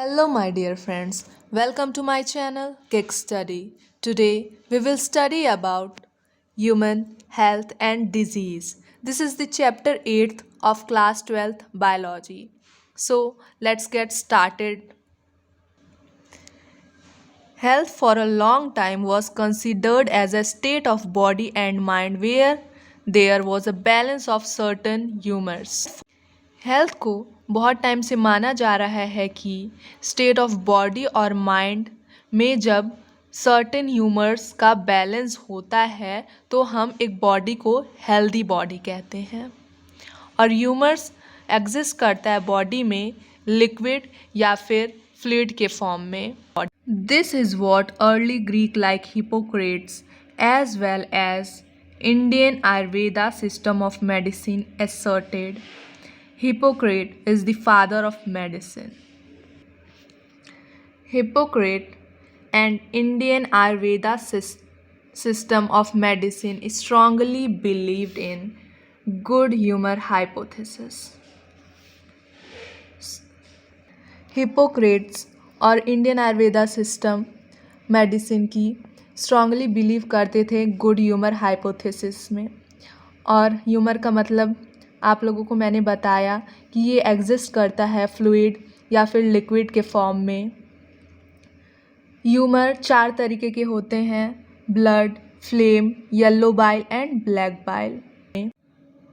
Hello, my dear friends. Welcome to my channel, Kick Study. Today, we will study about human health and disease. This is the chapter 8th of class 12th biology. So, let's get started. Health for a long time was considered as a state of body and mind where there was a balance of certain humors. Health को बहुत time से माना जा रहा है कि state of body और mind में जब सर्टेन ह्यूमर्स का बैलेंस होता है तो हम एक बॉडी को हेल्दी बॉडी कहते हैं और ह्यूमर्स एग्जिस्ट करता है बॉडी में लिक्विड या फिर फ्लूइड के फॉर्म में. This is what early Greek like Hippocrates as well as Indian Ayurveda system of medicine asserted. Hippocrates is the father of medicine. Hippocrates and Indian Ayurveda system of medicine strongly believed in good humor hypothesis. Hippocrates और Indian Ayurveda system medicine की strongly believe करते थे good humour hypothesis में. और humour का मतलब आप लोगों को मैंने बताया कि ये एग्जिस्ट करता है फ्लूइड या फिर लिक्विड के फॉर्म में. ह्यूमर 4 तरीके के होते हैं: blood, phlegm, yellow bile and black bile.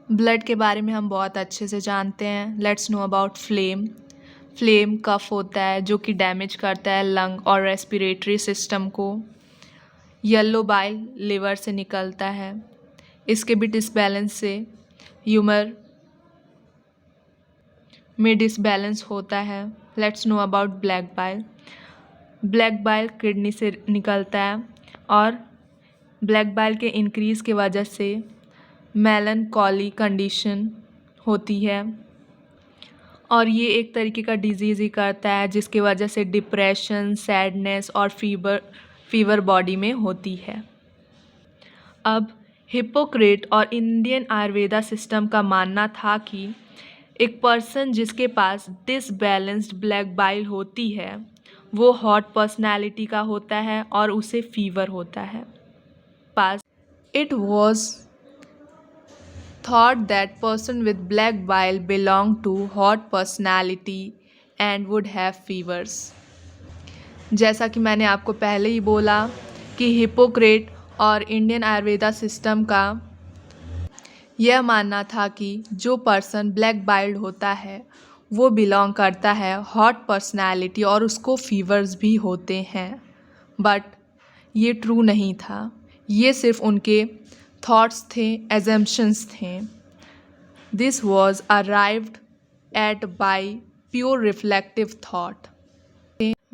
Blood के बारे में हम बहुत अच्छे से जानते हैं. Let's know about phlegm. Phlegm कफ होता है जो कि डैमेज करता है लंग और रेस्पिरेटरी सिस्टम को. येलो बाइल लिवर से निकलता है. इसके भी डिसबैलेंस से ह्यूमर में डिसबैलेंस होता है. Let's know about black bile. Black bile kidney से निकलता है और ब्लैक बाइल के इंक्रीज़ की वजह से मेलनकॉली कंडीशन होती है और ये एक तरीके का डिजीज़ ही करता है जिसकी वजह से डिप्रेशन, सैडनेस और फीवर बॉडी में होती है. अब हिपोक्रेट और इंडियन आयुर्वेदा सिस्टम का मानना था कि एक पर्सन जिसके पास डिसबैलेंस्ड ब्लैक बाइल होती है वो हॉट पर्सनैलिटी का होता है और उसे फीवर होता है. Past it was thought that person with black bile belonged to hot personality and would have fevers. जैसा कि मैंने आपको पहले ही बोला कि हिपोक्रेट और इंडियन आयुर्वेदा सिस्टम का यह मानना था कि जो पर्सन ब्लैक बाइल्ड होता है वो बिलोंग करता है हॉट पर्सनैलिटी और उसको फीवर्स भी होते हैं. बट ये ट्रू नहीं था. ये सिर्फ उनके थॉट्स थे, एजम्पशंस थे. This was arrived at by pure reflective thought.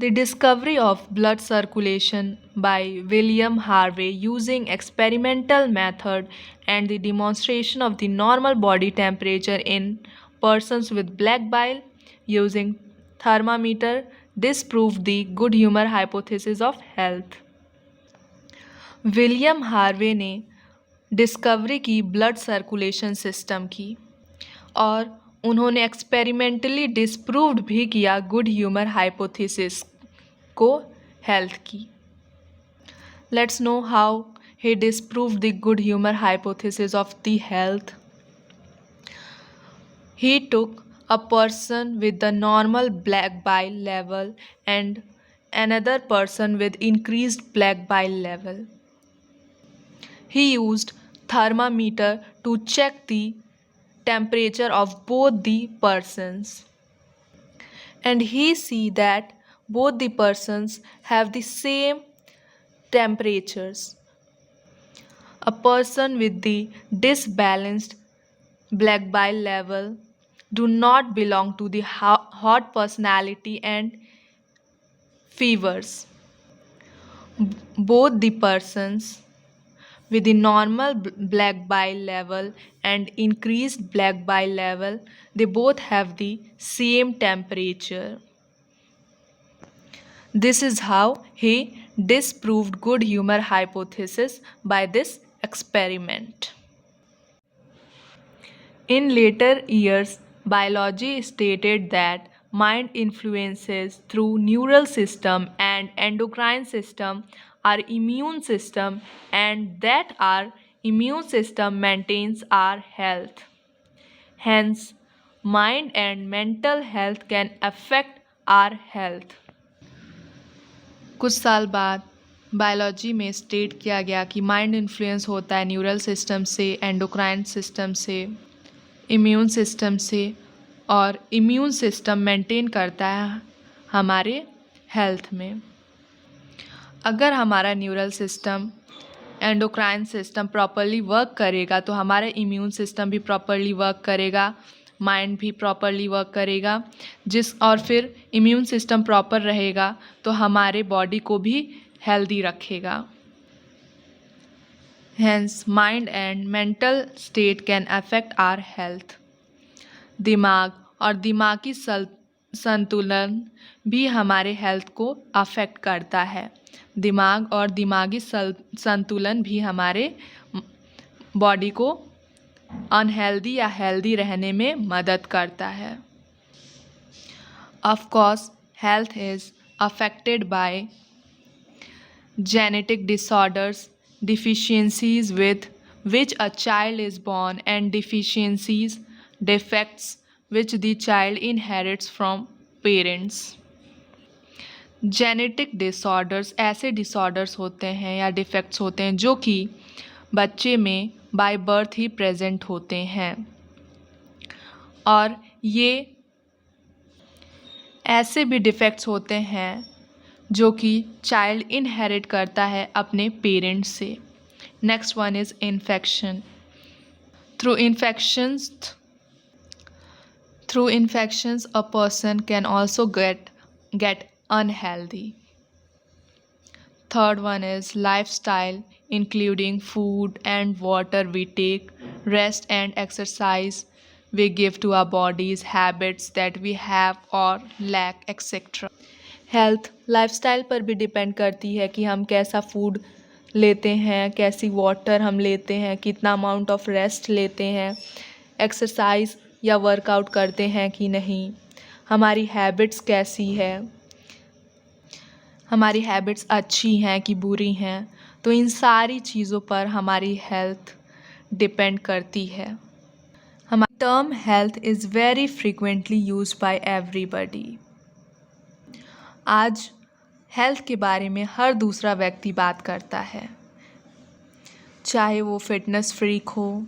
The discovery of blood circulation by William Harvey using experimental method and the demonstration of the normal body temperature in persons with black bile using thermometer disproved the good humor hypothesis of health. William Harvey ने discovery की blood circulation system की और उन्होंने experimentally disproved भी किया good humour hypothesis को health की. Let's know how he disproved the good humour hypothesis of the health. He took a person with the normal black bile level and another person with increased black bile level. He used thermometer to check the temperature of both the persons and he see that both the persons have the same temperatures. A person with the disbalanced black bile level do not belong to the hot personality and fevers. Both the persons with the normal black bile level and increased black bile level, they both have the same temperature. This is how he disproved good humor hypothesis by this experiment. In later years, biology stated that mind influences through neural system and endocrine system our immune system, and that our immune system maintains our health. Hence, mind and mental health can affect our health. कुछ साल बाद biology में state किया गया कि mind influence होता है neural system से, एंडोक्राइन सिस्टम से, इम्यून सिस्टम से, और इम्यून सिस्टम मेंटेन करता है हमारे हेल्थ में। अगर हमारा neural system, endocrine system properly work करेगा तो हमारा इम्यून सिस्टम भी प्रॉपरली वर्क करेगा, माइंड भी प्रॉपरली वर्क करेगा, और फिर इम्यून सिस्टम प्रॉपर रहेगा तो हमारे बॉडी को भी हेल्दी रखेगा। Hence mind and mental state can affect our health. दिमाग और दिमागी संतुलन भी हमारे हेल्थ को अफेक्ट करता है। दिमाग और दिमागी संतुलन भी हमारे बॉडी को अनहेल्दी या हेल्दी रहने में मदद करता है। Of course health is affected by genetic disorders, deficiencies with which a child is born, and deficiencies, defects which the child inherits from parents. Genetic disorders ऐसे डिसऑर्डर्स होते हैं या डिफेक्ट्स होते हैं जो कि बच्चे में बाय बर्थ ही प्रेजेंट होते हैं, और ये ऐसे भी डिफेक्ट्स होते हैं जो कि चाइल्ड इनहेरिट करता है अपने पेरेंट्स से। Next one is infection. Through infections a person can also get unhealthy. Third one is lifestyle including food and water we take, rest and exercise we give to our bodies, habits that we have or lack, etc. Health lifestyle पर भी depend करती है कि हम कैसा food लेते हैं, कैसी वाटर हम लेते हैं, कितना अमाउंट ऑफ रेस्ट लेते हैं, एक्सरसाइज या वर्कआउट करते हैं कि नहीं, हमारी हैबिट्स कैसी है, हमारी हैबिट्स अच्छी हैं कि बुरी हैं। तो इन सारी चीज़ों पर हमारी हेल्थ डिपेंड करती है। हमारी term health is very frequently used by everybody. आज हेल्थ के बारे में हर दूसरा व्यक्ति बात करता है, चाहे वो फिटनेस फ्रीक हो,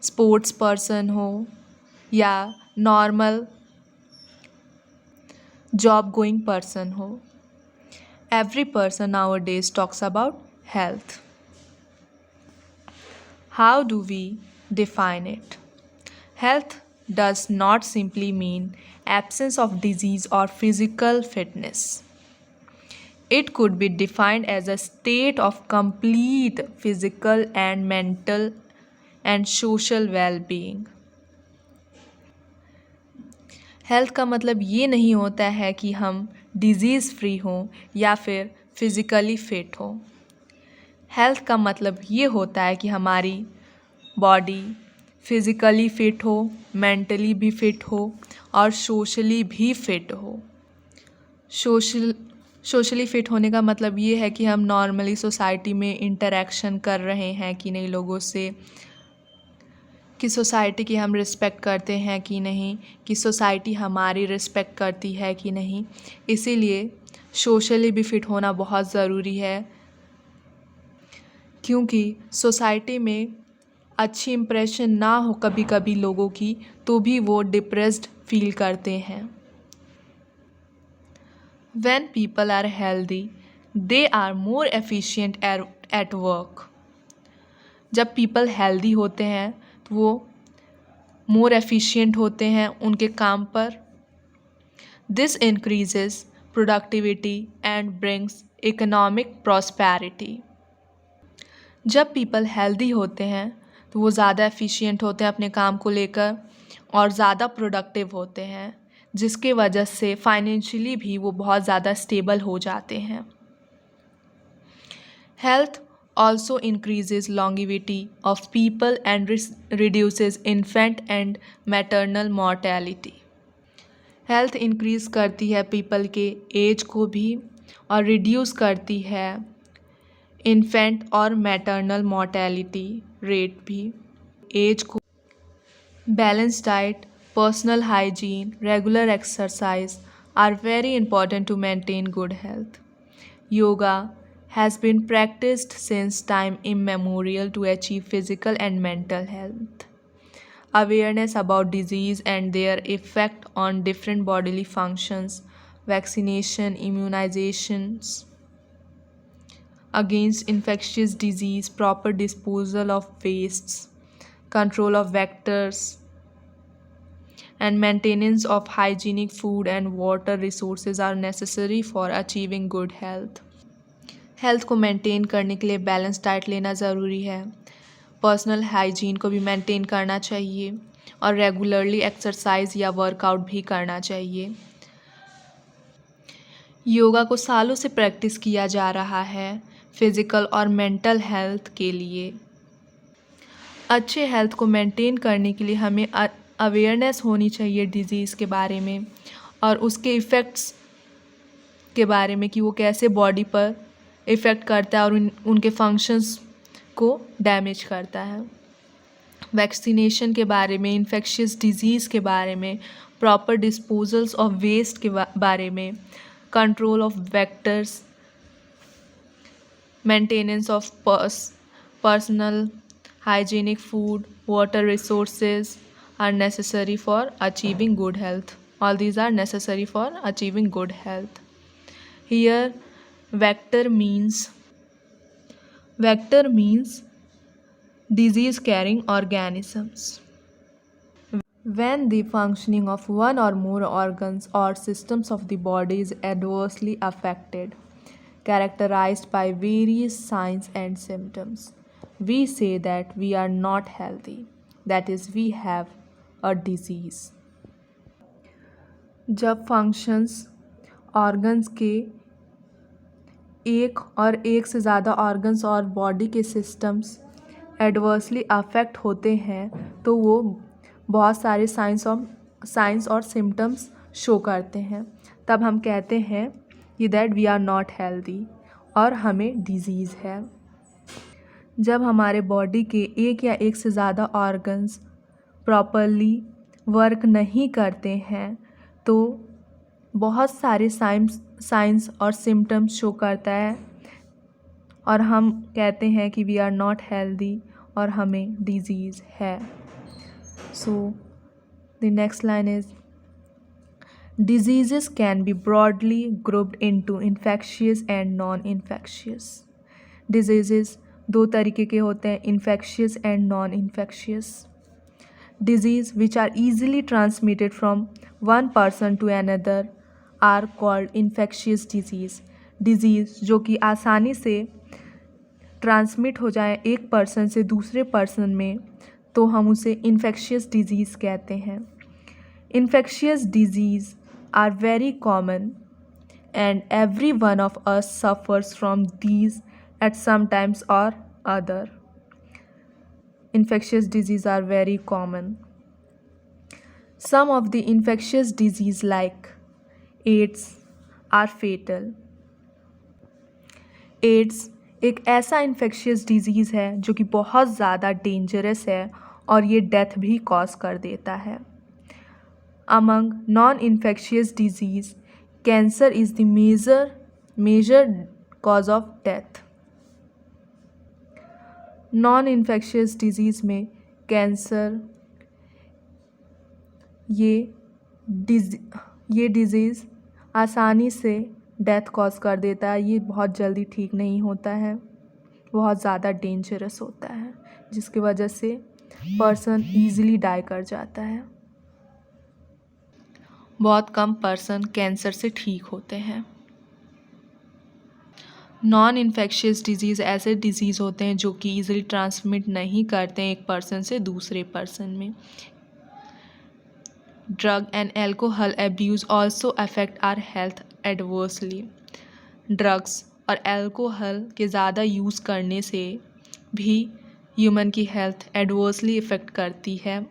स्पोर्ट्स पर्सन हो या नॉर्मल जॉब गोइंग पर्सन हो। Every person nowadays talks about health. How do we define it? Health does not simply mean absence of disease or physical fitness. It could be defined as a state of complete physical and mental and social well-being. Health का मतलब ये नहीं होता है कि हम disease free हों या फिर फिज़िकली फिट हों। हेल्थ का मतलब ये होता है कि हमारी बॉडी फिज़िकली फ़िट हो, मेंटली भी फ़िट हो और सोशली भी फ़िट हो। सोशली फ़िट होने का मतलब ये है कि हम नॉर्मली सोसाइटी में इंटरेक्शन कर रहे हैं कि नहीं लोगों से, कि सोसाइटी की हम रिस्पेक्ट करते हैं कि नहीं, कि सोसाइटी हमारी रिस्पेक्ट करती है कि नहीं। इसीलिए सोशली भी फ़िट होना बहुत ज़रूरी है, क्योंकि सोसाइटी में अच्छी इम्प्रेशन ना हो कभी कभी लोगों की तो भी वो डिप्रेस्ड फील करते हैं। When people are healthy, they are more efficient at work. जब पीपल हेल्दी होते हैं तो वो मोर एफिशिएंट होते हैं उनके काम पर। This increases productivity and brings economic prosperity. जब पीपल हेल्दी होते हैं तो वो ज़्यादा एफिशिएंट होते हैं अपने काम को लेकर और ज़्यादा प्रोडक्टिव होते हैं, जिसके वजह से फाइनेंशियली भी वो बहुत ज़्यादा स्टेबल हो जाते हैं। Health also increases longevity of people and reduces infant and maternal mortality. Health increase करती है पीपल के एज को भी और रिड्यूस करती है इन्फेंट और मैटरनल मॉर्टेलिटी रेट भी। एज को balance diet, personal hygiene, regular exercise are very important to maintain good health. Yoga has been practiced since time immemorial to achieve physical and mental health. Awareness about disease and their effect on different bodily functions, vaccination, immunizations against infectious disease, proper disposal of wastes, control of vectors, and maintenance of hygienic food and water resources are necessary for achieving good health. Health को maintain करने के लिए balance diet लेना ज़रूरी है, personal hygiene को भी maintain करना चाहिए और रेगुलरली एक्सरसाइज या वर्कआउट भी करना चाहिए। योगा को सालों से प्रैक्टिस किया जा रहा है फिज़िकल और मेंटल हेल्थ के लिए। अच्छे हेल्थ को मेंटेन करने के लिए हमें अवेयरनेस होनी चाहिए डिज़ीज़ के बारे में और उसके इफ़ेक्ट्स के बारे में कि वो कैसे बॉडी पर इफ़ेक्ट करता है और उनके फंक्शंस को डैमेज करता है। वैक्सीनेशन के बारे में, इन्फेक्शियस डिजीज़ के बारे में, प्रॉपर डिस्पोजल्स ऑफ वेस्ट के बारे में, control of vectors, maintenance of personal hygienic food, water resources are necessary for achieving good health. All these are necessary for achieving good health. Here, vector means disease carrying organisms. When the functioning of one or more organs or systems of the body is adversely affected, characterized by various signs and symptoms, we say that we are not healthy, that is, we have a disease. जब functions organs के एक से ज़्यादा organs और body के systems adversely affect होते हैं तो वो बहुत सारे साइंस और सिम्टम्स शो करते हैं, तब हम कहते हैं कि that we are not healthy और हमें डिजीज़ है। जब हमारे बॉडी के एक से ज़्यादा ऑर्गन्स प्रॉपरली वर्क नहीं करते हैं तो बहुत सारे साइंस और सिम्टम्स शो करता है और हम कहते हैं कि वी आर नॉट हेल्दी और हमें डिजीज़ है। So the next line is diseases can be broadly grouped into infectious and non-infectious. Diseases दो तरीके के होते हैं, infectious and non-infectious. Disease which are easily transmitted from one person to another are called infectious disease. Disease जो कि आसानी से transmit हो जाए एक पर्सन से दूसरे पर्सन में तो हम उसे infectious disease कहते हैं। Infectious disease are very common and every one of us suffers from these at some times or other. Infectious disease are very common. Some of the infectious disease like AIDS are fatal. AIDS एक ऐसा infectious disease है जो कि बहुत ज़्यादा dangerous है और ये डेथ भी कॉज कर देता है। Among non-infectious disease, cancer is the major cause of death. Non-infectious disease में कैंसर ये डिज़ीज़ आसानी से डेथ कॉज कर देता है। ये बहुत जल्दी ठीक नहीं होता है, बहुत ज़्यादा डेंजरस होता है जिसकी वजह से पर्सन ईज़िली डाई कर जाता है। बहुत कम पर्सन कैंसर से ठीक होते हैं। नॉन इन्फेक्शियस डिजीज़ ऐसे डिजीज़ होते हैं जो कि ईज़िली ट्रांसमिट नहीं करते हैं एक पर्सन से दूसरे पर्सन में। Drug and alcohol abuse also affect our health adversely. Drugs और एल्कोहल के ज़्यादा यूज़ करने से भी ह्यूमन की हेल्थ एडवर्सली इफ़ेक्ट करती है